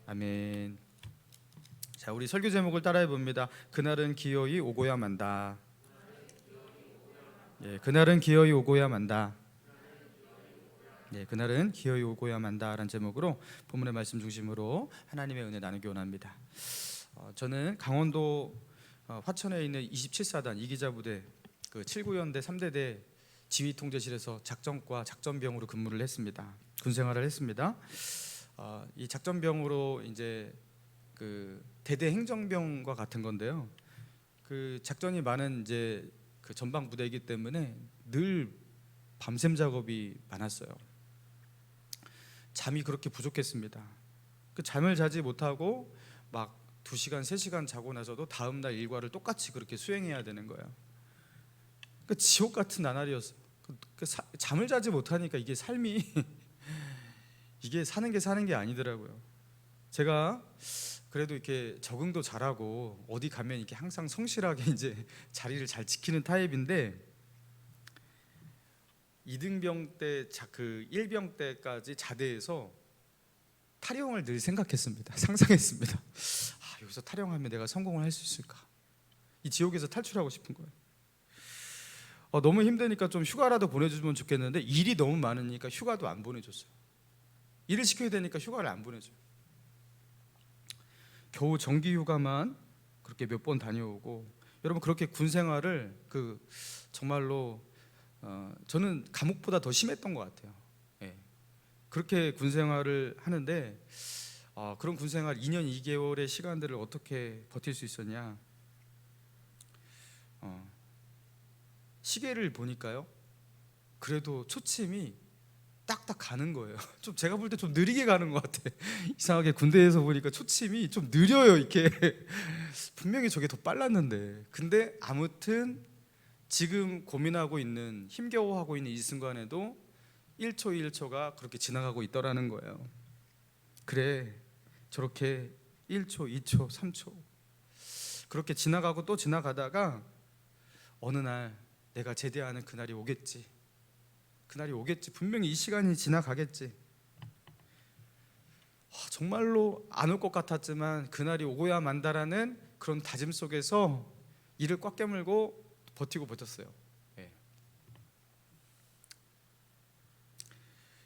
아멘. 자, 우리 설교 제목을 따라해 봅니다. 그날은 기어이 오고야 만다. 예, 그날은 기어이 오고야 만다. 예, 그날은 기어이 오고야 만다라는 제목으로 본문의 말씀 중심으로 하나님의 은혜 나누기 원합니다. 저는 강원도 화천에 있는 27사단 이기자 부대 그 7구연대 3대대 지휘통제실에서 작전과 작전병으로 근무를 했습니다. 군 생활을 했습니다. 이 작전병으로 이제 그 대대 행정병과 같은 건데요. 그 작전이 많은 이제 그 전방 부대이기 때문에 늘 밤샘 작업이 많았어요. 잠이 그렇게 부족했습니다. 그 잠을 자지 못하고 막 2시간, 3시간 자고 나서도 다음 날 일과를 똑같이 그렇게 수행해야 되는 거예요. 그 지옥 같은 나날이었어요. 잠을 자지 못하니까 이게 삶이 이게 사는 게 아니더라고요. 제가 그래도 이렇게 적응도 잘하고 어디 가면 이렇게 항상 성실하게 이제 자리를 잘 지키는 타입인데 2등병 때 그 1병 때까지 자대에서 탈영을 늘 생각했습니다. 상상했습니다. 여기서 탈영하면 내가 성공을 할 수 있을까? 이 지옥에서 탈출하고 싶은 거예요. 너무 힘드니까 좀 휴가라도 보내주면 좋겠는데 일이 너무 많으니까 휴가도 안 보내줬어요. 일을 시켜야 되니까 휴가를 안 보내줘요. 겨우 정기 휴가만 그렇게 몇 번 다녀오고, 여러분 그렇게 군 생활을 정말로 저는 감옥보다 더 심했던 것 같아요. 예. 그렇게 군 생활을 하는데 그런 군 생활 2년 2개월의 시간들을 어떻게 버틸 수 있었냐? 시계를 보니까요, 그래도 초침이 딱딱 가는 거예요. 좀 제가 볼 때 좀 느리게 가는 것 같아. 이상하게 군대에서 보니까 초침이 좀 느려요. 이렇게 분명히 저게 더 빨랐는데. 근데 아무튼 지금 고민하고 있는, 힘겨워하고 있는 이 순간에도 1초 1초가 그렇게 지나가고 있더라는 거예요. 그래, 저렇게 1초, 2초, 3초 그렇게 지나가고 또 지나가다가 어느 날 내가 제대하는 그날이 오겠지. 그날이 오겠지. 분명히 이 시간이 지나가겠지. 정말로 안 올 것 같았지만 그날이 오고야 만다라는 그런 다짐 속에서 이를 꽉 깨물고 버티고 예.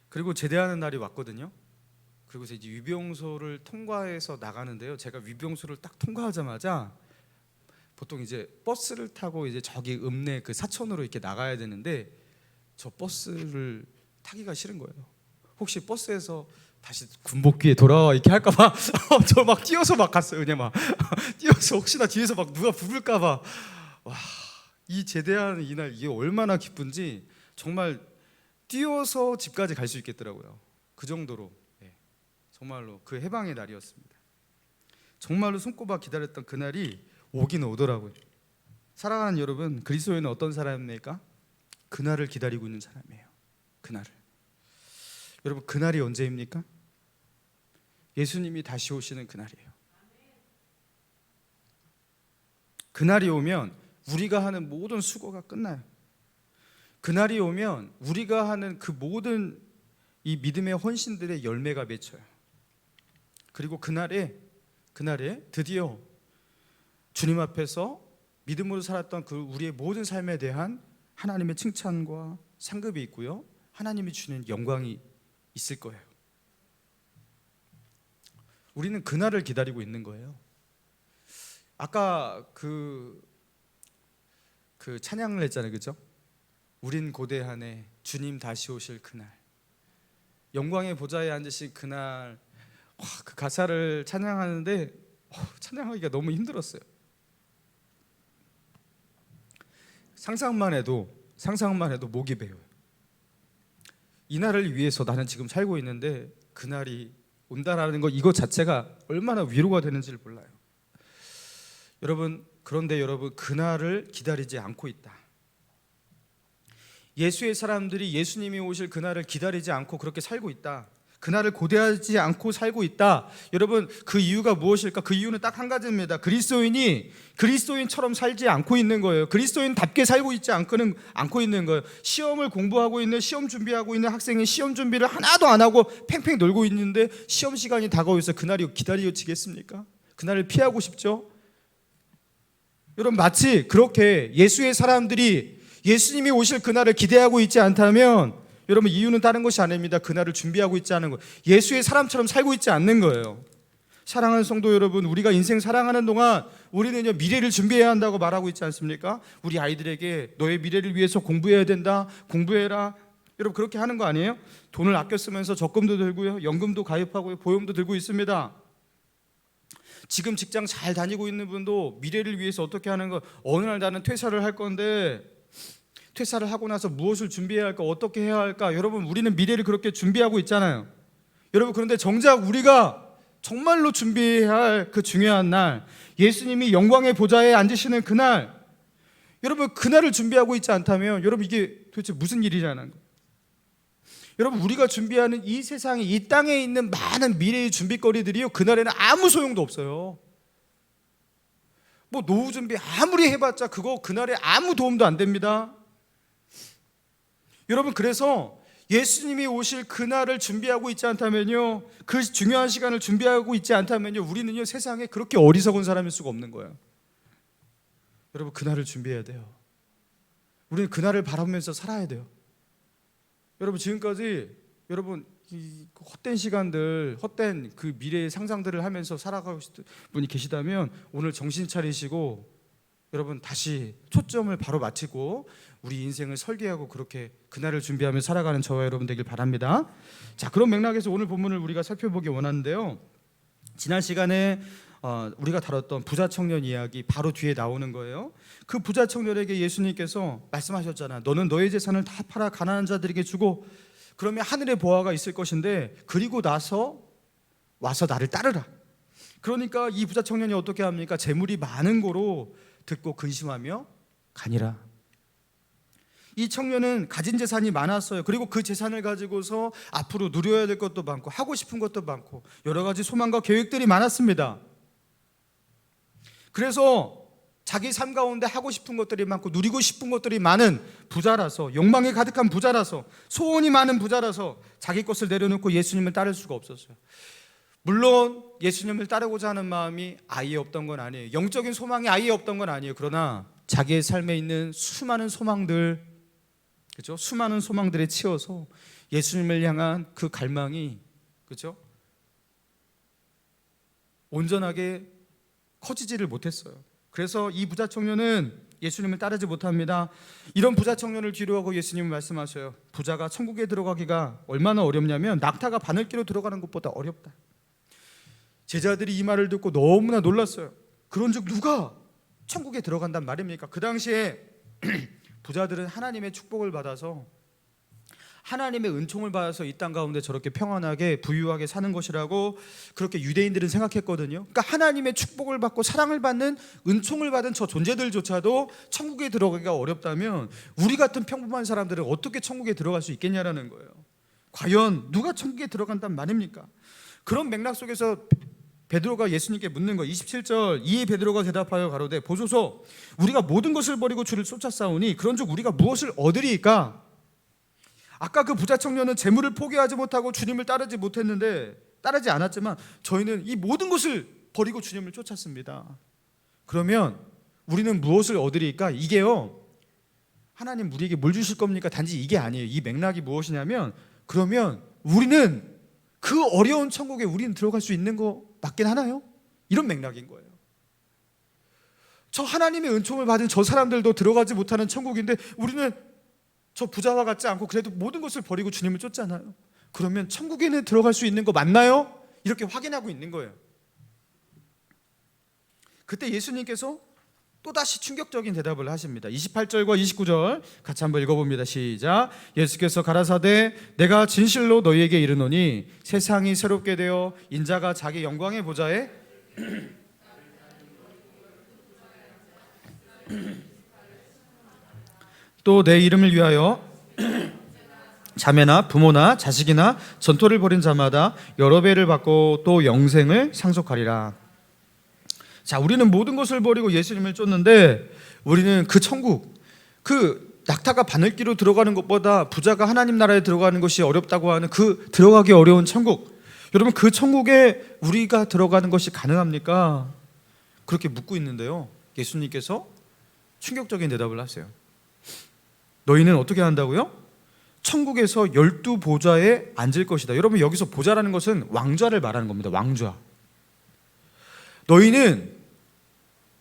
그리고 제대하는 날이 왔거든요. 그리고서 이제 위병소를 통과해서 나가는데요. 제가 위병소를 딱 통과하자마자 보통 이제 버스를 타고 이제 저기 읍내 그 사천으로 이렇게 나가야 되는데 저 버스를 타기가 싫은 거예요. 혹시 버스에서 다시 군복귀에 돌아와 이렇게 할까봐 저 막 뛰어서 막 갔어요. 그냥 막 뛰어서 혹시나 뒤에서 막 누가 부를까봐. 와, 이 제대하는 이날 이게 얼마나 기쁜지 정말 뛰어서 집까지 갈 수 있겠더라고요. 그 정도로 정말로 그 해방의 날이었습니다. 정말로 손꼽아 기다렸던 그날이 오긴 오더라고요. 사랑하는 여러분, 그리스도인은 어떤 사람입니까? 그날을 기다리고 있는 사람이에요. 그날을. 여러분, 그날이 언제입니까? 예수님이 다시 오시는 그날이에요. 그날이 오면 우리가 하는 모든 수고가 끝나요. 그날이 오면 우리가 하는 그 모든 이 믿음의 헌신들의 열매가 맺혀요. 그리고 그날에 드디어 주님 앞에서 믿음으로 살았던 그 우리의 모든 삶에 대한 하나님의 칭찬과 상급이 있고요, 하나님이 주는 영광이 있을 거예요. 우리는 그날을 기다리고 있는 거예요. 아까 그 찬양을 했잖아요, 그죠? 우린 고대하네 주님 다시 오실 그날, 영광의 보좌에 앉으신 그날. 그 가사를 찬양하는데 찬양하기가 너무 힘들었어요. 상상만 해도 목이 베어요. 이 날을 위해서 나는 지금 살고 있는데 그날이 온다라는 것, 이것 자체가 얼마나 위로가 되는지를 몰라요. 그런데 여러분, 그날을 기다리지 않고 있다. 예수의 사람들이 예수님이 오실 그날을 기다리지 않고 그렇게 살고 있다. 그날을 고대하지 않고 살고 있다. 여러분, 그 이유가 무엇일까? 그 이유는 딱 한 가지입니다. 그리스도인이 그리스도인처럼 살지 않고 있는 거예요. 그리스도인답게 살고 있지 않고 있는 거예요. 시험을 공부하고 있는, 시험 준비하고 있는 학생이 시험 준비를 하나도 안 하고 팽팽 놀고 있는데 시험 시간이 다가오면서 그날이 기다려지겠습니까? 그날을 피하고 싶죠? 여러분, 마치 그렇게 예수의 사람들이 예수님이 오실 그날을 기대하고 있지 않다면, 여러분, 이유는 다른 것이 아닙니다. 그날을 준비하고 있지 않은 거예요. 예수의 사람처럼 살고 있지 않는 거예요. 사랑하는 성도 여러분, 우리가 인생 살아가는 동안 우리는요, 미래를 준비해야 한다고 말하고 있지 않습니까? 우리 아이들에게 너의 미래를 위해서 공부해야 된다, 공부해라. 여러분, 그렇게 하는 거 아니에요? 돈을 아껴 쓰면서 적금도 들고요, 연금도 가입하고요, 보험도 들고 있습니다. 지금 직장 잘 다니고 있는 분도 미래를 위해서 어떻게 하는 거, 어느 날 나는 퇴사를 할 건데 퇴사를 하고 나서 무엇을 준비해야 할까, 어떻게 해야 할까. 여러분, 우리는 미래를 그렇게 준비하고 있잖아요. 여러분, 그런데 정작 우리가 정말로 준비해야 할 그 중요한 날, 예수님이 영광의 보좌에 앉으시는 그날, 여러분, 그날을 준비하고 있지 않다면, 여러분, 이게 도대체 무슨 일이냐는 거예요. 여러분, 우리가 준비하는 이 세상에, 이 땅에 있는 많은 미래의 준비거리들이요, 그날에는 아무 소용도 없어요. 뭐 노후 준비 아무리 해봤자 그거 그날에 아무 도움도 안 됩니다. 여러분, 그래서 예수님이 오실 그날을 준비하고 있지 않다면요, 그 중요한 시간을 준비하고 있지 않다면요, 우리는요, 세상에 그렇게 어리석은 사람일 수가 없는 거예요. 여러분, 그날을 준비해야 돼요. 우리는 그날을 바라보면서 살아야 돼요. 여러분, 지금까지 여러분 이 헛된 시간들, 헛된 그 미래의 상상들을 하면서 살아가고 있는 분이 계시다면 오늘 정신 차리시고 여러분 다시 초점을 바로 맞추고 우리 인생을 설계하고 그렇게 그날을 준비하며 살아가는 저와 여러분 되길 바랍니다. 자, 그런 맥락에서 오늘 본문을 우리가 살펴보기 원하는데요, 지난 시간에 우리가 다뤘던 부자 청년 이야기 바로 뒤에 나오는 거예요. 그 부자 청년에게 예수님께서 말씀하셨잖아. 너는 너의 재산을 다 팔아 가난한 자들에게 주고 그러면 하늘의 보화가 있을 것인데 그리고 나서 와서 나를 따르라. 그러니까 이 부자 청년이 어떻게 합니까? 재물이 많은 거로 듣고 근심하며 가니라. 이 청년은 가진 재산이 많았어요. 그리고 그 재산을 가지고서 앞으로 누려야 될 것도 많고 하고 싶은 것도 많고 여러 가지 소망과 계획들이 많았습니다. 그래서 자기 삶 가운데 하고 싶은 것들이 많고 누리고 싶은 것들이 많은 부자라서, 욕망이 가득한 부자라서, 소원이 많은 부자라서 자기 것을 내려놓고 예수님을 따를 수가 없었어요. 물론 예수님을 따르고자 하는 마음이 아예 없던 건 아니에요. 영적인 소망이 아예 없던 건 아니에요. 그러나 자기의 삶에 있는 수많은 소망들, 그렇죠? 수많은 소망들에 치여서 예수님을 향한 그 갈망이, 그렇죠? 온전하게 커지지를 못했어요. 그래서 이 부자 청년은 예수님을 따르지 못합니다. 이런 부자 청년을 뒤로하고 예수님은 말씀하셔요. 부자가 천국에 들어가기가 얼마나 어렵냐면 낙타가 바늘기로 들어가는 것보다 어렵다. 제자들이 이 말을 듣고 너무나 놀랐어요. 그런즉 누가 천국에 들어간단 말입니까? 그 당시에 부자들은 하나님의 축복을 받아서, 하나님의 은총을 받아서 이 땅 가운데 저렇게 평안하게 부유하게 사는 것이라고 그렇게 유대인들은 생각했거든요. 그러니까 하나님의 축복을 받고 사랑을 받는, 은총을 받은 저 존재들조차도 천국에 들어가기가 어렵다면 우리 같은 평범한 사람들은 어떻게 천국에 들어갈 수 있겠냐라는 거예요. 과연 누가 천국에 들어간단 말입니까? 그런 맥락 속에서 베드로가 예수님께 묻는 거, 27절, 이에 베드로가 대답하여 가로되 보소서 우리가 모든 것을 버리고 주를 쫓았사오니 그런즉 우리가 무엇을 얻으리이까? 아까 그 부자 청년은 재물을 포기하지 못하고 주님을 따르지 않았지만 저희는 이 모든 것을 버리고 주님을 쫓았습니다. 그러면 우리는 무엇을 얻으리까? 이게요, 하나님 우리에게 뭘 주실 겁니까? 단지 이게 아니에요. 이 맥락이 무엇이냐면, 그러면 우리는 그 어려운 천국에 우리는 들어갈 수 있는 거 맞긴 하나요? 이런 맥락인 거예요. 저 하나님의 은총을 받은 저 사람들도 들어가지 못하는 천국인데 우리는 저 부자와 같지 않고 그래도 모든 것을 버리고 주님을 쫓잖아요. 그러면 천국에는 들어갈 수 있는 거 맞나요? 이렇게 확인하고 있는 거예요. 그때 예수님께서 또다시 충격적인 대답을 하십니다. 28절과 29절 같이 한번 읽어봅니다. 시작. 예수께서 가라사대 내가 진실로 너희에게 이르노니 세상이 새롭게 되어 인자가 자기 영광의 보좌에 또 내 이름을 위하여 자매나 부모나 자식이나 전토를 벌인 자마다 여러 배를 받고 또 영생을 상속하리라. 자, 우리는 모든 것을 버리고 예수님을 쫓는데 우리는 그 천국, 그 낙타가 바늘기로 들어가는 것보다 부자가 하나님 나라에 들어가는 것이 어렵다고 하는 그 들어가기 어려운 천국, 여러분 그 천국에 우리가 들어가는 것이 가능합니까? 그렇게 묻고 있는데요, 예수님께서 충격적인 대답을 하세요. 너희는 어떻게 한다고요? 천국에서 12보좌에 앉을 것이다. 여러분 여기서 보좌라는 것은 왕좌를 말하는 겁니다. 왕좌. 너희는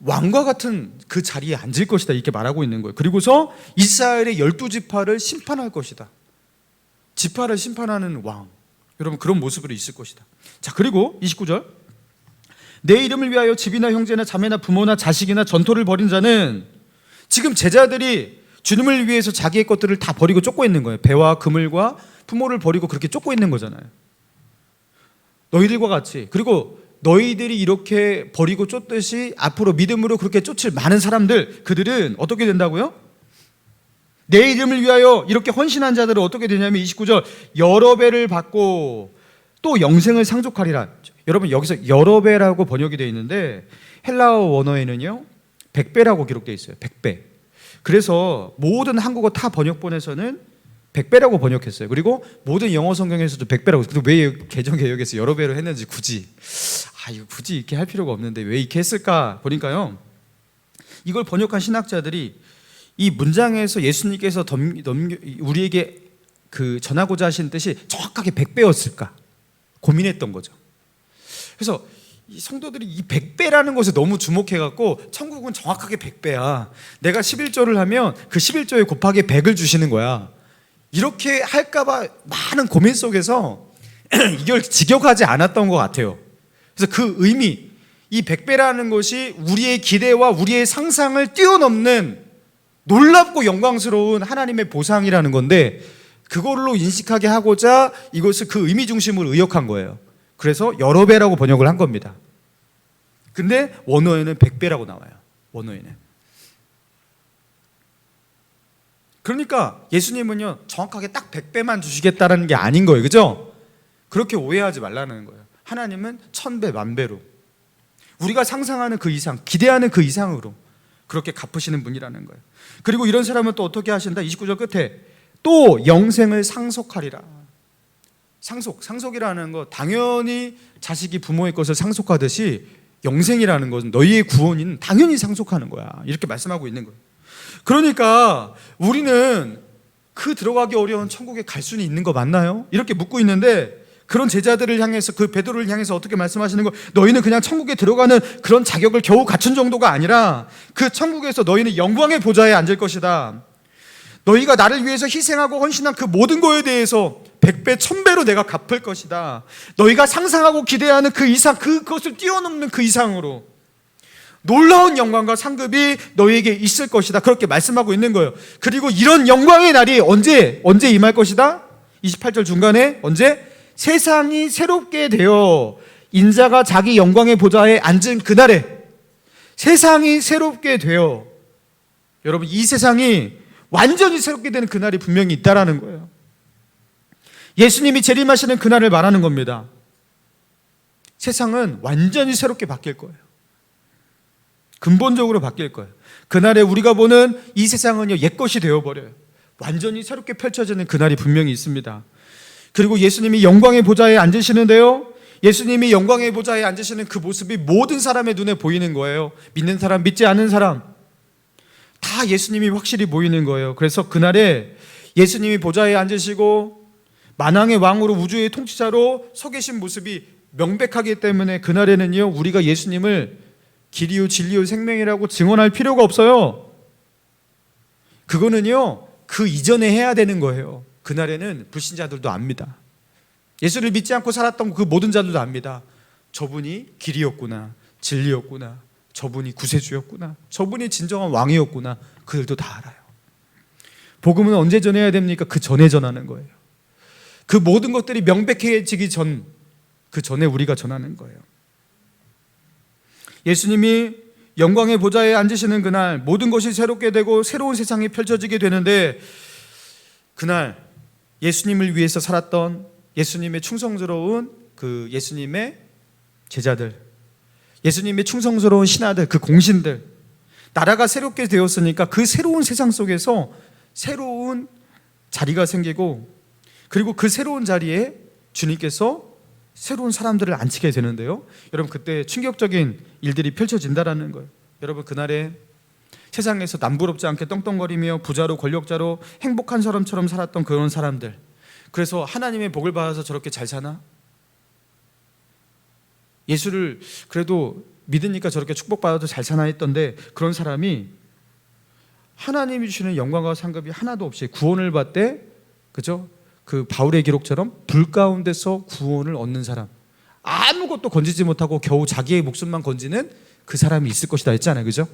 왕과 같은 그 자리에 앉을 것이다, 이렇게 말하고 있는 거예요. 그리고서 이스라엘의 12지파를 심판할 것이다. 지파를 심판하는 왕, 여러분 그런 모습으로 있을 것이다. 자, 그리고 29절, 내 이름을 위하여 집이나 형제나 자매나 부모나 자식이나 전토를 벌인 자는, 지금 제자들이 주님을 위해서 자기의 것들을 다 버리고 쫓고 있는 거예요. 배와 그물과 부모를 버리고 그렇게 쫓고 있는 거잖아요. 너희들과 같이, 그리고 너희들이 이렇게 버리고 쫓듯이 앞으로 믿음으로 그렇게 쫓을 많은 사람들, 그들은 어떻게 된다고요? 내 이름을 위하여 이렇게 헌신한 자들은 어떻게 되냐면 29절, 여러 배를 받고 또 영생을 상속하리라. 여러분 여기서 여러 배라고 번역이 되어 있는데 헬라어 원어에는요 100배라고 기록되어 있어요. 100배. 그래서 모든 한국어 타 번역본에서는 100배라고 번역했어요. 그리고 모든 영어 성경에서도 100배라고. 그래서 왜 개정 개혁에서 여러 배로 했는지 굳이 이거 굳이 이렇게 할 필요가 없는데 왜 이렇게 했을까 보니까요, 이걸 번역한 신학자들이 이 문장에서 예수님께서 우리에게 그 전하고자 하신 뜻이 정확하게 100배였을까 고민했던 거죠. 그래서 이 성도들이 이 100배라는 것에 너무 주목해갖고 천국은 정확하게 100배야. 내가 11조를 하면 그 11조에 곱하기 100을 주시는 거야. 이렇게 할까봐 많은 고민 속에서 이걸 직역하지 않았던 것 같아요. 그래서 그 의미, 이 100배라는 것이 우리의 기대와 우리의 상상을 뛰어넘는 놀랍고 영광스러운 하나님의 보상이라는 건데, 그걸로 인식하게 하고자 이것을 그 의미 중심으로 의역한 거예요. 그래서 여러 배라고 번역을 한 겁니다. 근데 원어에는 100배라고 나와요. 원어에는. 그러니까 예수님은요 정확하게 딱 100배만 주시겠다는 게 아닌 거예요. 그죠? 그렇게 오해하지 말라는 거예요. 하나님은 1000배, 10,000배로 우리가 상상하는 그 이상, 기대하는 그 이상으로 그렇게 갚으시는 분이라는 거예요. 그리고 이런 사람은 또 어떻게 하신다? 29절 끝에 또 영생을 상속하리라. 상속이라는 거, 당연히 자식이 부모의 것을 상속하듯이 영생이라는 것은 너희의 구원인 당연히 상속하는 거야, 이렇게 말씀하고 있는 거예요. 그러니까 우리는 그 들어가기 어려운 천국에 갈 수는 있는 거 맞나요? 이렇게 묻고 있는데, 그런 제자들을 향해서, 그 베드로를 향해서 어떻게 말씀하시는 거, 너희는 그냥 천국에 들어가는 그런 자격을 겨우 갖춘 정도가 아니라 그 천국에서 너희는 영광의 보좌에 앉을 것이다. 너희가 나를 위해서 희생하고 헌신한 그 모든 거에 대해서 100배, 1000배로 내가 갚을 것이다. 너희가 상상하고 기대하는 그 이상, 그것을 뛰어넘는 그 이상으로 놀라운 영광과 상급이 너희에게 있을 것이다. 그렇게 말씀하고 있는 거예요. 그리고 이런 영광의 날이 언제 임할 것이다? 28절 중간에 언제? 세상이 새롭게 되어 인자가 자기 영광의 보좌에 앉은 그날에, 세상이 새롭게 되어, 여러분 이 세상이 완전히 새롭게 되는 그날이 분명히 있다라는 거예요. 예수님이 재림하시는 그날을 말하는 겁니다. 세상은 완전히 새롭게 바뀔 거예요. 근본적으로 바뀔 거예요. 그날에 우리가 보는 이 세상은요 옛것이 되어버려요. 완전히 새롭게 펼쳐지는 그날이 분명히 있습니다. 그리고 예수님이 영광의 보좌에 앉으시는데요, 예수님이 영광의 보좌에 앉으시는 그 모습이 모든 사람의 눈에 보이는 거예요. 믿는 사람, 믿지 않는 사람 다 예수님이 확실히 보이는 거예요. 그래서 그날에 예수님이 보좌에 앉으시고 만왕의 왕으로 우주의 통치자로 서 계신 모습이 명백하기 때문에 그날에는요 우리가 예수님을 길이요 진리요 생명이라고 증언할 필요가 없어요. 그거는요 그 이전에 해야 되는 거예요. 그날에는 불신자들도 압니다. 예수를 믿지 않고 살았던 그 모든 자들도 압니다. 저분이 길이었구나, 진리였구나, 저분이 구세주였구나, 저분이 진정한 왕이었구나. 그들도 다 알아요. 복음은 언제 전해야 됩니까? 그 전에 전하는 거예요. 그 모든 것들이 명백해지기 전, 그 전에 우리가 전하는 거예요. 예수님이 영광의 보좌에 앉으시는 그날 모든 것이 새롭게 되고 새로운 세상이 펼쳐지게 되는데, 그날 예수님을 위해서 살았던 예수님의 충성스러운 그 예수님의 제자들, 예수님의 충성스러운 신하들, 그 공신들, 나라가 새롭게 되었으니까 그 새로운 세상 속에서 새로운 자리가 생기고, 그리고 그 새로운 자리에 주님께서 새로운 사람들을 앉히게 되는데요, 여러분 그때 충격적인 일들이 펼쳐진다라는 거예요. 여러분 그날에 세상에서 남부럽지 않게 떵떵거리며 부자로 권력자로 행복한 사람처럼 살았던 그런 사람들, 그래서 하나님의 복을 받아서 저렇게 잘 사나? 예수를 그래도 믿으니까 저렇게 축복받아도 잘 사나 했던데, 그런 사람이 하나님이 주시는 영광과 상급이 하나도 없이 구원을 받되, 그죠? 그 바울의 기록처럼 불 가운데서 구원을 얻는 사람, 아무것도 건지지 못하고 겨우 자기의 목숨만 건지는 그 사람이 있을 것이다 했잖아요, 그죠?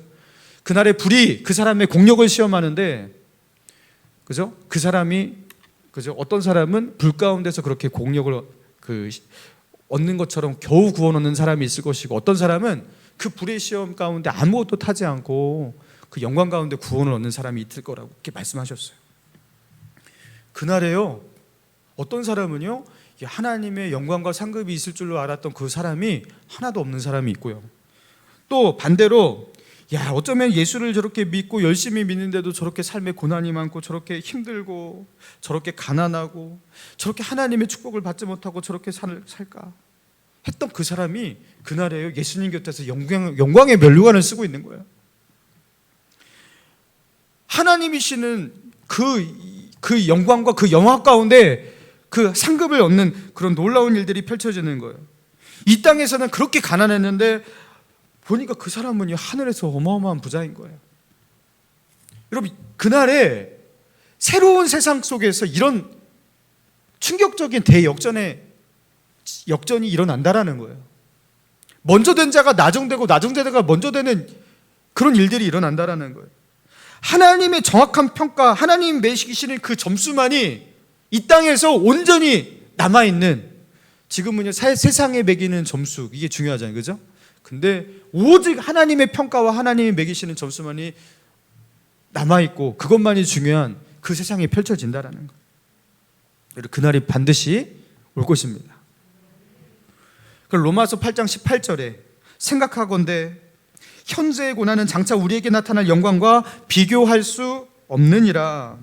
그날의 불이 그 사람의 공력을 시험하는데, 그죠? 그 사람이, 그죠? 어떤 사람은 불 가운데서 그렇게 공력을 얻는 것처럼 겨우 구원 얻는 사람이 있을 것이고, 어떤 사람은 그 불의 시험 가운데 아무것도 타지 않고 그 영광 가운데 구원을 얻는 사람이 있을 거라고 이렇게 말씀하셨어요. 그날에요, 어떤 사람은요, 하나님의 영광과 상급이 있을 줄로 알았던 그 사람이 하나도 없는 사람이 있고요, 또 반대로 야, 어쩌면 예수를 저렇게 믿고 열심히 믿는데도 저렇게 삶에 고난이 많고 저렇게 힘들고 저렇게 가난하고 저렇게 하나님의 축복을 받지 못하고 저렇게 살까 했던 그 사람이 그날에요, 예수님 곁에서 영광의 면류관을 쓰고 있는 거예요. 하나님이시는 그 영광과 그 영화 가운데 그 상급을 얻는 그런 놀라운 일들이 펼쳐지는 거예요. 이 땅에서는 그렇게 가난했는데 보니까 그 사람은 하늘에서 어마어마한 부자인 거예요. 여러분 그날에 새로운 세상 속에서 이런 충격적인 역전이 일어난다라는 거예요. 먼저 된 자가 나중되고 나중된 자가 먼저 되는 그런 일들이 일어난다라는 거예요. 하나님의 정확한 평가, 하나님 매기시는 그 점수만이 이 땅에서 온전히 남아있는, 지금은요 세상에 매기는 점수, 이게 중요하잖아요, 그죠? 근데 오직 하나님의 평가와 하나님이 매기시는 점수만이 남아있고 그것만이 중요한 그 세상이 펼쳐진다라는 거예요. 그날이 반드시 올 것입니다. 로마서 8장 18절에 생각하건대 현재의 고난은 장차 우리에게 나타날 영광과 비교할 수 없느니라.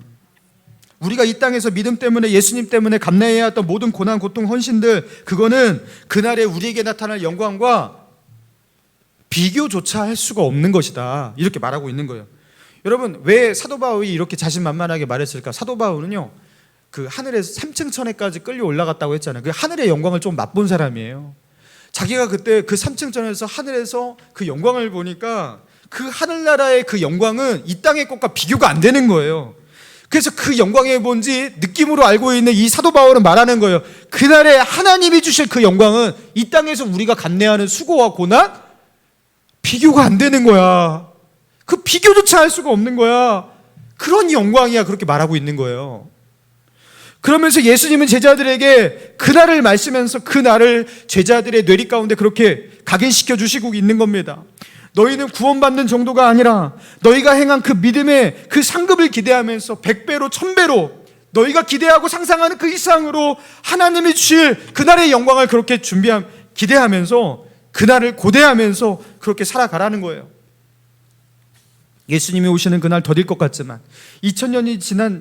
우리가 이 땅에서 믿음 때문에, 예수님 때문에 감내해야 했던 모든 고난, 고통, 헌신들, 그거는 그날에 우리에게 나타날 영광과 비교조차 할 수가 없는 것이다, 이렇게 말하고 있는 거예요. 여러분 왜 사도 바울이 이렇게 자신만만하게 말했을까? 사도 바울은요 그 하늘에서 3층 천에까지 끌려 올라갔다고 했잖아요. 그 하늘의 영광을 좀 맛본 사람이에요. 자기가 그때 그 3층 천에서 하늘에서 그 영광을 보니까 그 하늘나라의 그 영광은 이 땅의 것과 비교가 안 되는 거예요. 그래서 그 영광이 뭔지 느낌으로 알고 있는 이 사도 바울은 말하는 거예요. 그날에 하나님이 주실 그 영광은 이 땅에서 우리가 감내하는 수고와 고난, 비교가 안 되는 거야. 그 비교조차 할 수가 없는 거야. 그런 영광이야, 그렇게 말하고 있는 거예요. 그러면서 예수님은 제자들에게 그날을 말씀하면서 그날을 제자들의 뇌리 가운데 그렇게 각인시켜 주시고 있는 겁니다. 너희는 구원받는 정도가 아니라 너희가 행한 그 믿음의 그 상급을 기대하면서 100배로 1000배로 너희가 기대하고 상상하는 그 이상으로 하나님이 주실 그날의 영광을 그렇게 기대하면서 그날을 고대하면서 그렇게 살아가라는 거예요. 예수님이 오시는 그날 더딜 것 같지만 2000년이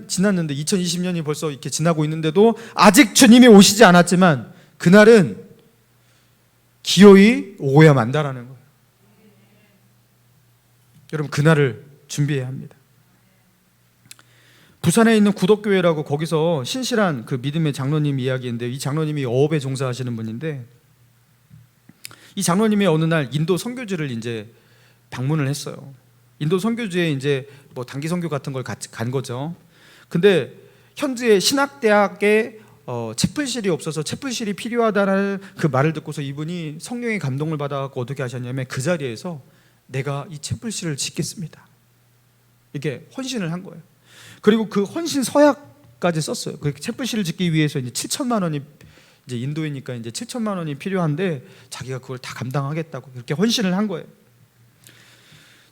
지났는데 2020년이 벌써 이렇게 지나고 있는데도 아직 주님이 오시지 않았지만 그날은 기어이 오고야 만다라는 거예요. 여러분 그날을 준비해야 합니다. 부산에 있는 구덕교회라고, 거기서 신실한 그 믿음의 장로님 이야기인데, 이 장로님이 어업에 종사하시는 분인데, 이 장로님이 어느 날 인도 선교지를 이제 방문을 했어요. 인도 선교지에 이제 뭐 단기 선교 같은 걸 간 거죠. 근데 현지의 신학대학에 채플실이 없어서 채플실이 필요하다는 그 말을 듣고서 이분이 성령의 감동을 받아서 어떻게 하셨냐면 그 자리에서 내가 이 채플실을 짓겠습니다, 이게 헌신을 한 거예요. 그리고 그 헌신 서약까지 썼어요. 그 채플실을 짓기 위해서 이제 7천만 원이, 이제 인도이니까 이제 7천만 원이 필요한데 자기가 그걸 다 감당하겠다고 그렇게 헌신을 한 거예요.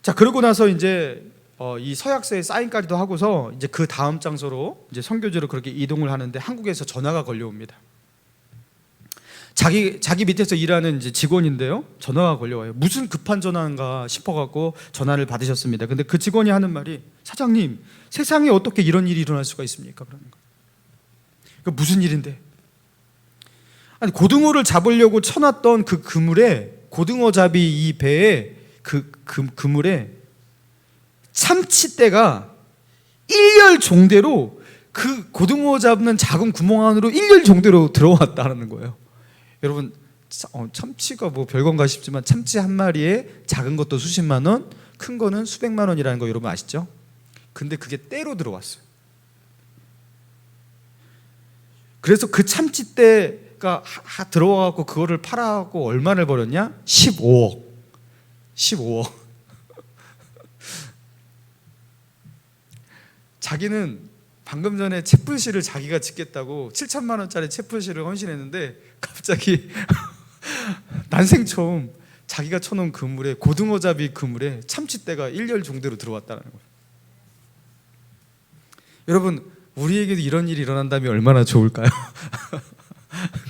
자, 그러고 나서 이제 이 서약서에 사인까지도 하고서 이제 그 다음 장소로 이제 선교지로 그렇게 이동을 하는데 한국에서 전화가 걸려옵니다. 자기 밑에서 일하는 이제 직원인데요, 전화가 걸려와요. 무슨 급한 전화인가 싶어갖고 전화를 받으셨습니다. 근데 그 직원이 하는 말이, 사장님, 세상에 어떻게 이런 일이 일어날 수가 있습니까? 그러는 거예요. 그 무슨 일인데? 아니, 고등어를 잡으려고 쳐놨던 그 그물에, 고등어잡이 이 배에 그 그물에 참치떼가 일렬 종대로 그 고등어 잡는 작은 구멍 안으로 일렬 종대로 들어왔다는 거예요. 여러분, 참치가 뭐 별건가 싶지만 참치 한 마리에 작은 것도 수십만 원, 큰 거는 수백만 원이라는 거 여러분 아시죠? 근데 그게 떼로 들어왔어요. 그래서 그 참치떼가 들어와갖고 그거를 팔아갖고 얼마를 벌었냐? 15억. 자기는 방금 전에 채플시를 자기가 짓겠다고 7천만 원짜리 채플시를 헌신했는데 갑자기 난생 처음 자기가 쳐놓은 그물에, 고등어잡이 그물에 참치떼가 일렬 종대로 들어왔다는 거예요. 여러분, 우리에게도 이런 일이 일어난다면 얼마나 좋을까요?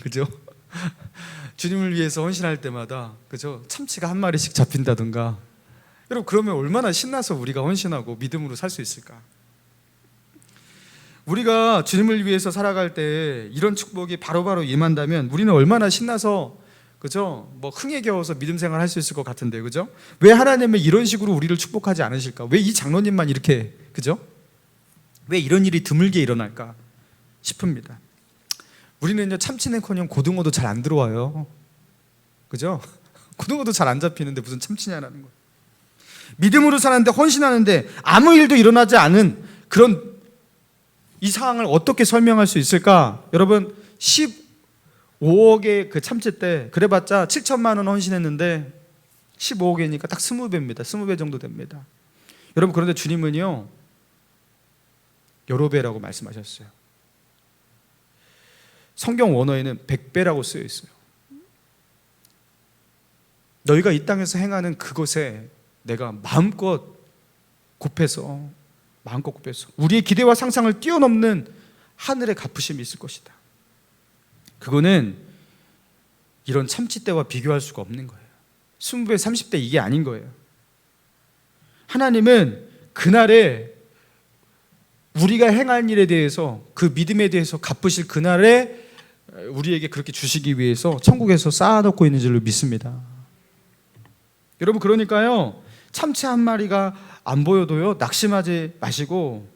그죠? 주님을 위해서 헌신할 때마다, 그죠? 참치가 한 마리씩 잡힌다든가. 여러분, 그러면 얼마나 신나서 우리가 헌신하고 믿음으로 살 수 있을까? 우리가 주님을 위해서 살아갈 때 이런 축복이 바로바로 임한다면 우리는 얼마나 신나서, 그죠? 뭐 흥에 겨워서 믿음 생활 할 수 있을 것 같은데, 그죠? 왜 하나님은 이런 식으로 우리를 축복하지 않으실까? 왜 이 장로님만 이렇게, 그죠? 왜 이런 일이 드물게 일어날까 싶습니다. 우리는요, 참치는커녕 고등어도 잘 안 들어와요. 그죠? 고등어도 잘 안 잡히는데 무슨 참치냐라는 거예요. 믿음으로 사는데, 헌신하는데 아무 일도 일어나지 않은 그런 이 상황을 어떻게 설명할 수 있을까? 여러분, 15억의 그 참치떼, 그래봤자 7천만 원 헌신했는데 15억이니까 딱 20배입니다. 20배 정도 됩니다. 여러분, 그런데 주님은요, 여러 배라고 말씀하셨어요. 성경 원어에는 100배라고 쓰여 있어요. 너희가 이 땅에서 행하는 그것에 내가 마음껏 곱해서 우리의 기대와 상상을 뛰어넘는 하늘의 갚으심이 있을 것이다. 그거는 이런 참치떼와 비교할 수가 없는 거예요. 20배, 30배 이게 아닌 거예요. 하나님은 그날에 우리가 행한 일에 대해서, 그 믿음에 대해서 갚으실 그날에 우리에게 그렇게 주시기 위해서 천국에서 쌓아놓고 있는 줄로 믿습니다. 여러분, 그러니까요, 참치 한 마리가 안 보여도요, 낙심하지 마시고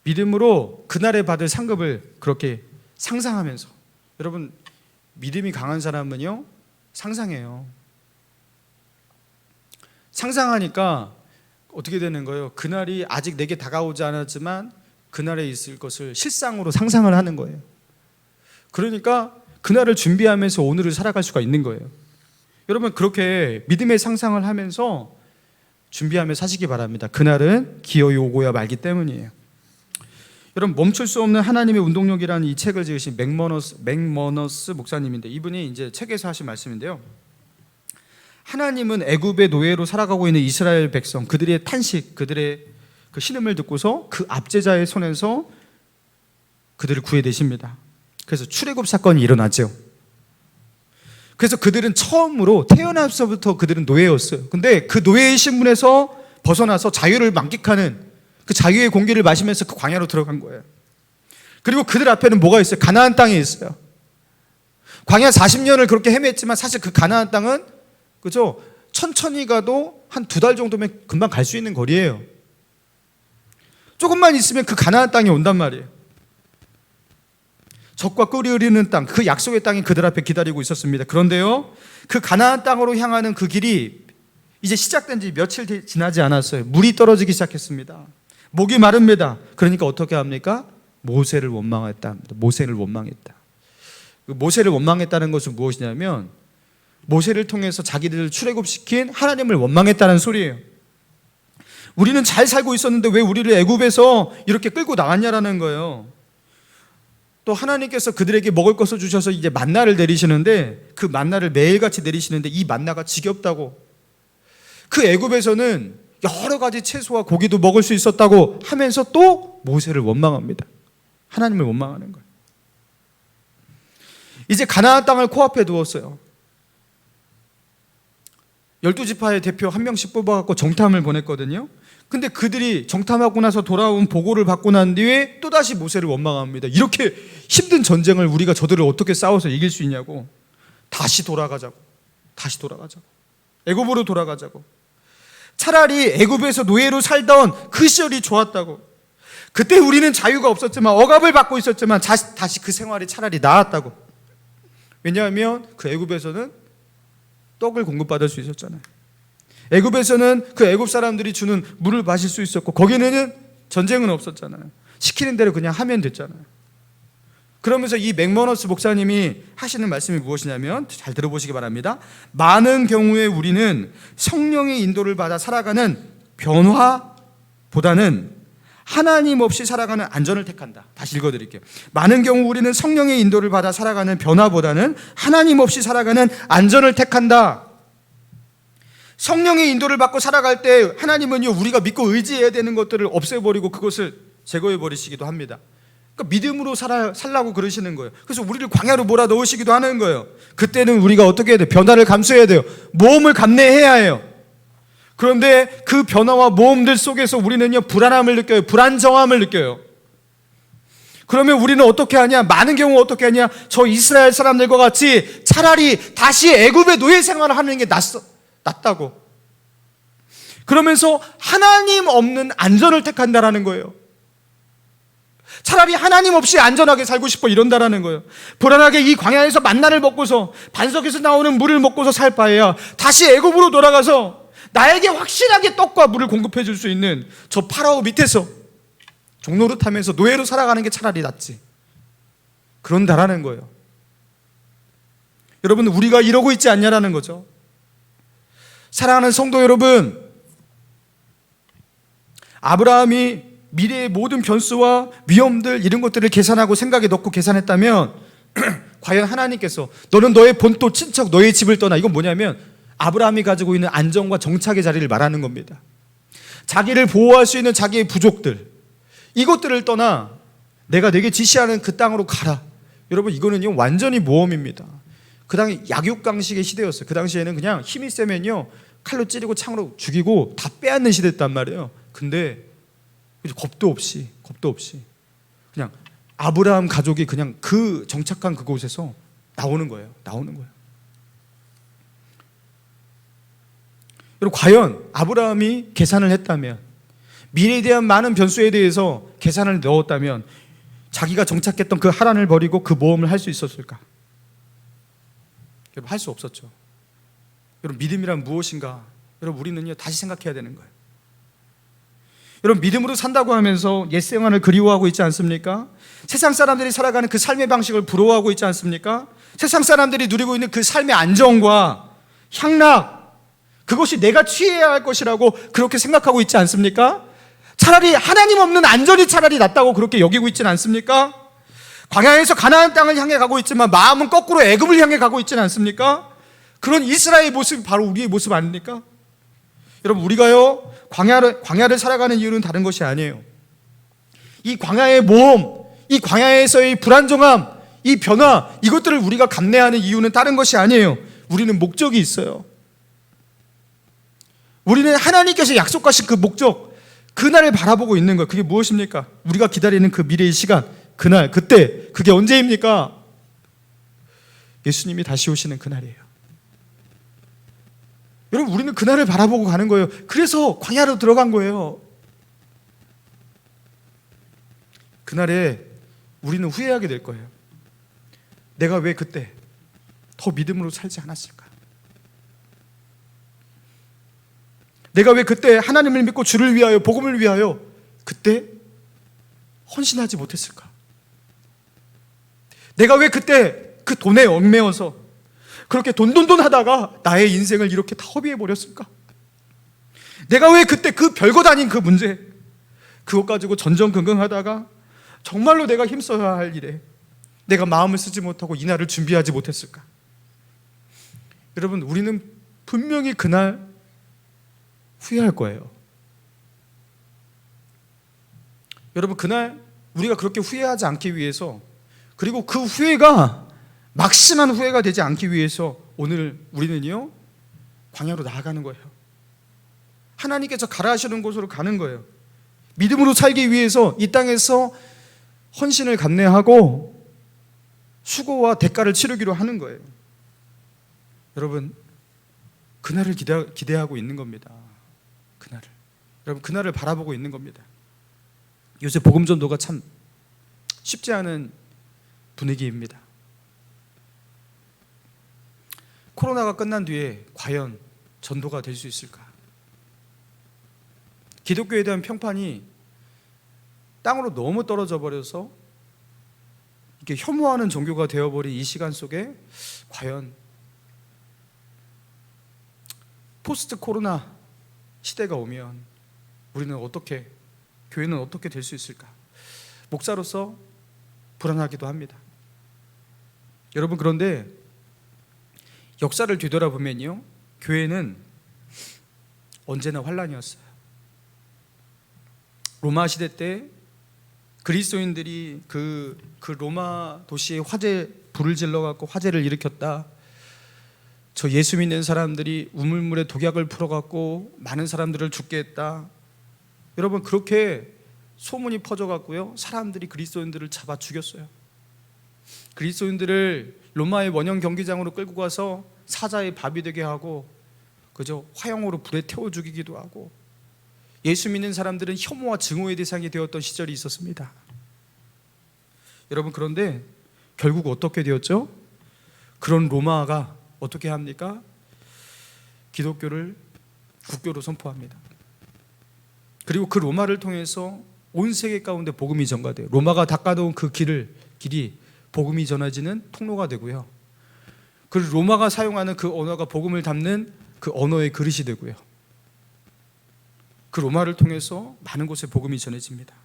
믿음으로 그날에 받을 상급을 그렇게 상상하면서, 여러분, 믿음이 강한 사람은요, 상상해요. 상상하니까 어떻게 되는 거예요? 그날이 아직 내게 다가오지 않았지만 그날에 있을 것을 실상으로 상상을 하는 거예요. 그러니까 그날을 준비하면서 오늘을 살아갈 수가 있는 거예요. 여러분, 그렇게 믿음의 상상을 하면서 준비하며 사시기 바랍니다. 그날은 기어이 오고야 말기 때문이에요. 여러분, 멈출 수 없는 하나님의 운동력이라는 이 책을 지으신 맥머너스 목사님인데, 이분이 이제 책에서 하신 말씀인데요, 하나님은 애굽의 노예로 살아가고 있는 이스라엘 백성, 그들의 탄식, 그들의 그 신음을 듣고서 그 압제자의 손에서 그들을 구해내십니다. 그래서 출애굽 사건이 일어나죠. 그래서 그들은 처음으로 태어나서부터 그들은 노예였어요. 근데 그 노예의 신분에서 벗어나서 자유를 만끽하는 그 자유의 공기를 마시면서 그 광야로 들어간 거예요. 그리고 그들 앞에는 뭐가 있어요? 가나안 땅이 있어요. 광야 40년을 그렇게 헤맸지만 사실 그 가나안 땅은, 그죠? 천천히 가도 한 2달 정도면 금방 갈 수 있는 거리예요. 조금만 있으면 그 가나안 땅이 온단 말이에요. 젖과 꿀이 흐르는 땅, 그 약속의 땅이 그들 앞에 기다리고 있었습니다. 그런데요, 그 가나안 땅으로 향하는 그 길이 이제 시작된 지 며칠 지나지 않았어요. 물이 떨어지기 시작했습니다. 목이 마릅니다. 그러니까 어떻게 합니까? 모세를 원망했다. 모세를 원망했다는 것은 무엇이냐면, 모세를 통해서 자기들을 출애굽시킨 하나님을 원망했다는 소리예요. 우리는 잘 살고 있었는데 왜 우리를 애굽에서 이렇게 끌고 나갔냐라는 거예요. 또 하나님께서 그들에게 먹을 것을 주셔서 이제 만나를 내리시는데, 그 만나를 매일같이 내리시는데 이 만나가 지겹다고. 그 애굽에서는 여러 가지 채소와 고기도 먹을 수 있었다고 하면서 또 모세를 원망합니다. 하나님을 원망하는 거예요. 이제 가나안 땅을 코앞에 두었어요. 12지파의 대표 한 명씩 뽑아갖고 정탐을 보냈거든요. 근데 그들이 정탐하고 나서 돌아온 보고를 받고 난 뒤에 또다시 모세를 원망합니다. 이렇게 힘든 전쟁을 우리가 저들을 어떻게 싸워서 이길 수 있냐고. 다시 돌아가자고. 애굽으로 돌아가자고. 차라리 애굽에서 노예로 살던 그 시절이 좋았다고. 그때 우리는 자유가 없었지만, 억압을 받고 있었지만 다시 그 생활이 차라리 나았다고. 왜냐하면 그 애굽에서는 떡을 공급받을 수 있었잖아요. 애굽에서는 그 애굽 사람들이 주는 물을 마실 수 있었고, 거기는 전쟁은 없었잖아요. 시키는 대로 그냥 하면 됐잖아요. 그러면서 이 맥머너스 목사님이 하시는 말씀이 무엇이냐면, 잘 들어보시기 바랍니다. 많은 경우에 우리는 성령의 인도를 받아 살아가는 변화보다는 하나님 없이 살아가는 안전을 택한다. 다시 읽어드릴게요. 많은 경우 우리는 성령의 인도를 받아 살아가는 변화보다는 하나님 없이 살아가는 안전을 택한다. 성령의 인도를 받고 살아갈 때 하나님은요, 우리가 믿고 의지해야 되는 것들을 없애버리고 그것을 제거해버리시기도 합니다. 그러니까 믿음으로 살라고 그러시는 거예요. 그래서 우리를 광야로 몰아넣으시기도 하는 거예요. 그때는 우리가 어떻게 해야 돼요? 변화를 감수해야 돼요. 모험을 감내해야 해요. 그런데 그 변화와 모험들 속에서 우리는요, 불안함을 느껴요. 불안정함을 느껴요. 그러면 우리는 어떻게 하냐? 많은 경우 어떻게 하냐? 저 이스라엘 사람들과 같이 차라리 다시 애굽의 노예 생활을 하는 게 낫다고. 그러면서 하나님 없는 안전을 택한다라는 거예요. 차라리 하나님 없이 안전하게 살고 싶어 이런다라는 거예요. 불안하게 이 광야에서 만나를 먹고서, 반석에서 나오는 물을 먹고서 살 바에야 다시 애굽으로 돌아가서 나에게 확실하게 떡과 물을 공급해 줄 수 있는 저 파라오 밑에서 종노릇하면서 노예로 살아가는 게 차라리 낫지. 그런다라는 거예요. 여러분, 우리가 이러고 있지 않냐라는 거죠. 사랑하는 성도 여러분, 아브라함이 미래의 모든 변수와 위험들, 이런 것들을 계산하고 생각에 넣고 계산했다면 과연 하나님께서 너는 너의 본토 친척 너의 집을 떠나, 이건 뭐냐면 아브라함이 가지고 있는 안정과 정착의 자리를 말하는 겁니다. 자기를 보호할 수 있는 자기의 부족들, 이것들을 떠나 내가 내게 지시하는 그 땅으로 가라. 여러분, 이거는요 완전히 모험입니다. 그 당시 약육강식의 시대였어요. 그 당시에는 그냥 힘이 세면요 칼로 찌르고 창으로 죽이고 다 빼앗는 시대였단 말이에요. 근데 겁도 없이 그냥 아브라함 가족이 그냥 그 정착한 그곳에서 나오는 거예요. 여러분, 과연 아브라함이 계산을 했다면, 미래에 대한 많은 변수에 대해서 계산을 넣었다면 자기가 정착했던 그 하란을 버리고 그 모험을 할 수 있었을까? 여러분, 할 수 없었죠. 여러분, 믿음이란 무엇인가? 여러분, 우리는요 다시 생각해야 되는 거예요. 여러분, 믿음으로 산다고 하면서 옛 생활을 그리워하고 있지 않습니까? 세상 사람들이 살아가는 그 삶의 방식을 부러워하고 있지 않습니까? 세상 사람들이 누리고 있는 그 삶의 안정과 향락, 그것이 내가 취해야 할 것이라고 그렇게 생각하고 있지 않습니까? 차라리 하나님 없는 안전이 차라리 낫다고 그렇게 여기고 있지는 않습니까? 광야에서 가나안 땅을 향해 가고 있지만 마음은 거꾸로 애굽을 향해 가고 있지는 않습니까? 그런 이스라엘의 모습이 바로 우리의 모습 아닙니까? 여러분, 우리가요 광야를 살아가는 이유는 다른 것이 아니에요. 이 광야의 모험, 이 광야에서의 불안정함, 이 변화, 이것들을 우리가 감내하는 이유는 다른 것이 아니에요. 우리는 목적이 있어요. 우리는 하나님께서 약속하신 그 목적, 그날을 바라보고 있는 거예요. 그게 무엇입니까? 우리가 기다리는 그 미래의 시간, 그날, 그때, 그게 언제입니까? 예수님이 다시 오시는 그날이에요. 여러분, 우리는 그날을 바라보고 가는 거예요. 그래서 광야로 들어간 거예요. 그날에 우리는 후회하게 될 거예요. 내가 왜 그때 더 믿음으로 살지 않았을까? 내가 왜 그때 하나님을 믿고 주를 위하여, 복음을 위하여 그때 헌신하지 못했을까? 내가 왜 그때 그 돈에 얽매여서 그렇게 돈 하다가 나의 인생을 이렇게 다 허비해버렸을까? 내가 왜 그때 그 별것 아닌 그 문제, 그것 가지고 전전긍긍하다가 정말로 내가 힘써야 할 일에 내가 마음을 쓰지 못하고 이날을 준비하지 못했을까? 여러분, 우리는 분명히 그날 후회할 거예요. 여러분, 그날 우리가 그렇게 후회하지 않기 위해서, 그리고 그 후회가 막심한 후회가 되지 않기 위해서 오늘 우리는요 광야로 나아가는 거예요. 하나님께서 가라 하시는 곳으로 가는 거예요. 믿음으로 살기 위해서 이 땅에서 헌신을 감내하고 수고와 대가를 치르기로 하는 거예요. 여러분, 그날을 기대하고 있는 겁니다. 그날을. 여러분, 그날을 바라보고 있는 겁니다. 요새 복음 전도가 참 쉽지 않은 분위기입니다. 코로나가 끝난 뒤에 과연 전도가 될 수 있을까? 기독교에 대한 평판이 땅으로 너무 떨어져 버려서 이렇게 혐오하는 종교가 되어버린 이 시간 속에 과연 포스트 코로나 시대가 오면 우리는 어떻게, 교회는 어떻게 될 수 있을까? 목사로서 불안하기도 합니다. 여러분, 그런데 역사를 뒤돌아보면요 교회는 언제나 환란이었어요. 로마 시대 때 그리스도인들이 그 로마 도시에 불을 질러갖고 화재를 일으켰다. 저 예수 믿는 사람들이 우물물에 독약을 풀어갖고 많은 사람들을 죽게 했다. 여러분, 그렇게 소문이 퍼져갖고요 사람들이 그리스도인들을 잡아 죽였어요. 그리스도인들을 로마의 원형 경기장으로 끌고 가서 사자의 밥이 되게 하고 그저 화형으로 불에 태워 죽이기도 하고, 예수 믿는 사람들은 혐오와 증오의 대상이 되었던 시절이 있었습니다. 여러분, 그런데 결국 어떻게 되었죠? 그런 로마가 어떻게 합니까? 기독교를 국교로 선포합니다. 그리고 그 로마를 통해서 온 세계 가운데 복음이 전가돼요. 로마가 닦아놓은 그 길이 복음이 전해지는 통로가 되고요. 그리고 로마가 사용하는 그 언어가 복음을 담는 그 언어의 그릇이 되고요. 그 로마를 통해서 많은 곳에 복음이 전해집니다.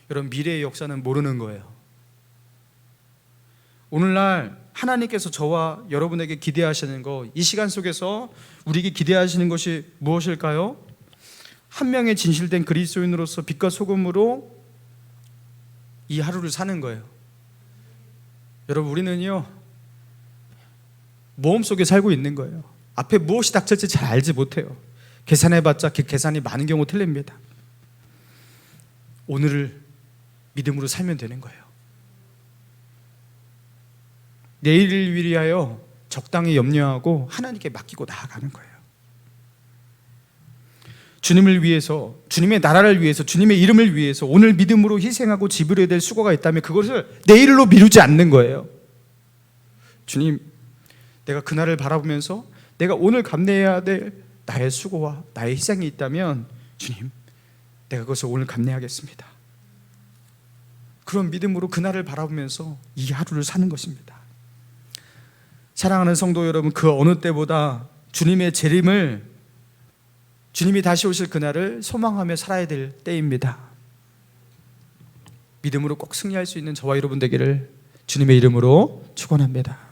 여러분, 미래의 역사는 모르는 거예요. 오늘날 하나님께서 저와 여러분에게 기대하시는 거, 이 시간 속에서 우리에게 기대하시는 것이 무엇일까요? 한 명의 진실된 그리스도인으로서 빛과 소금으로 이 하루를 사는 거예요. 여러분, 우리는요 모험 속에 살고 있는 거예요. 앞에 무엇이 닥칠지 잘 알지 못해요. 계산해봤자 그 계산이 많은 경우 틀립니다. 오늘을 믿음으로 살면 되는 거예요. 내일을 위하여 적당히 염려하고 하나님께 맡기고 나아가는 거예요. 주님을 위해서, 주님의 나라를 위해서, 주님의 이름을 위해서 오늘 믿음으로 희생하고 지불해야 될 수고가 있다면 그것을 내일로 미루지 않는 거예요. 주님, 내가 그날을 바라보면서 내가 오늘 감내해야 될 나의 수고와 나의 희생이 있다면 주님, 내가 그것을 오늘 감내하겠습니다. 그런 믿음으로 그날을 바라보면서 이 하루를 사는 것입니다. 사랑하는 성도 여러분, 그 어느 때보다 주님의 재림을, 주님이 다시 오실 그날을 소망하며 살아야 될 때입니다. 믿음으로 꼭 승리할 수 있는 저와 여러분 되기를 주님의 이름으로 축원합니다.